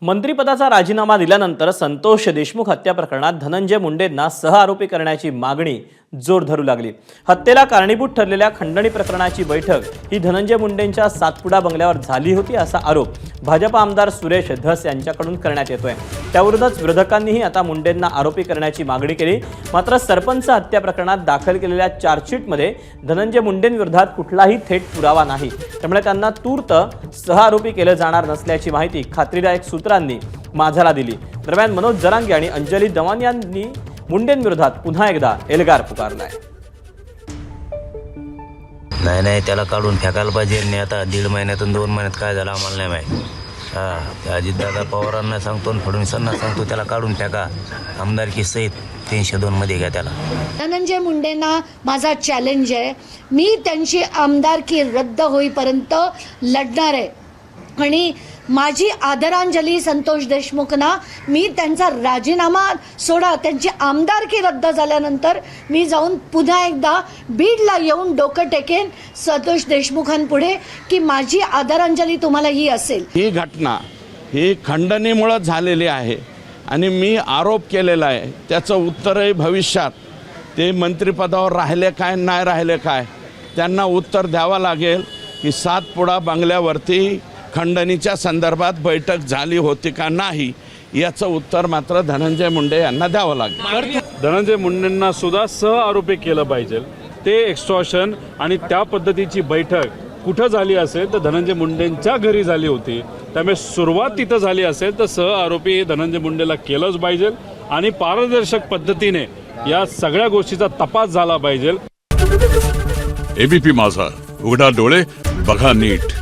मंत्रिपदाचा राजीनामा दिल्यानंतर संतोष देशमुख हत्या प्रकरणात धनंजय मुंडेंना सहआरोपी करण्याची मागणी जोर धरू लागली। हत्येला कारणीभूत ठरलेल्या खंडणी प्रकरणाची बैठक ही धनंजय मुंडेंच्या सातपुडा बंगल्यावर झाली होती असा आरोप भाजप आमदार सुरेश धस यांच्याकडून करण्यात येतोय। त्याविरोधात विरोधकांनीही आता मुंडेंना आरोपी करण्याची मागणी केली। मात्र सरपंच हत्या प्रकरणात दाखल केलेल्या चार्जशीटमध्ये धनंजय मुंडेंविरोधात कुठलाही थेट पुरावा नाही, त्यामुळे त्यांना तूर्त सहआरोपी केले जाणार नसल्याची माहिती खात्रीदायक सूत्रांनी माझाला दिली। दरम्यान मनोज जरांगे आणि अंजली दवान यांनी मुंडेंविरोधात पुन्हा एकदा एल्गार पुकारलाय। नाही त्याला काढून फेकायला पाहिजे। आणि आता 1.5 महिन्यातून 2 महिन्यात काय झालं आम्हाला नाही माहिती। अजितदादा पवारांना सांगतो आणि फडणवीसांना सांगतो त्याला काढून फेका, आमदारकी सहित 302 मध्ये घ्या त्याला। धनंजय मुंडेंना माझा चॅलेंज आहे, मी त्यांची आमदारकी रद्द होईपर्यंत लढणार आहे आणि माझी आदरांजली संतोष देशमुखना। मी त्यांचा राजीनामा सोडा, त्यांची आमदारकी रद्द झाल्यानंतर मी जाऊन पुन्हा एकदा बीडला येऊन डोकं टेकेन संतोष देशमुखांपुढे की माझी आदरांजली तुम्हाला ही असेल। ही घटना ही खंडणीमुळे झालेली आहे आणि मी आरोप केलेला आहे, त्याचं उत्तरही भविष्यात ते मंत्रिपदावर राहिले काय नाही राहिले काय त्यांना उत्तर द्यावं लागेल की सातपुडा बंगल्यावरती खंडणीच्या संदर्भात बैठक झाली होती का नाही याचं उत्तर मात्र धनंजय मुंडे यांना द्यावं लागेल। धनंजय मुंडेंना सुद्धा सहआरोपी केलं पाहिजे। ते एक्स्टॉर्शन आणि त्या पद्धतीची बैठक कुठं झाली असेल तर धनंजय मुंडेंच्या घरी झाली होती, त्यामुळे सुरुवात तिथं झाली असेल तर सहआरोपी धनंजय मुंडेला केलंच पाहिजे आणि पारदर्शक पद्धतीने या सगळ्या गोष्टीचा तपास झाला पाहिजे। एबीपी माझा, उघडा डोळे बघा नीट।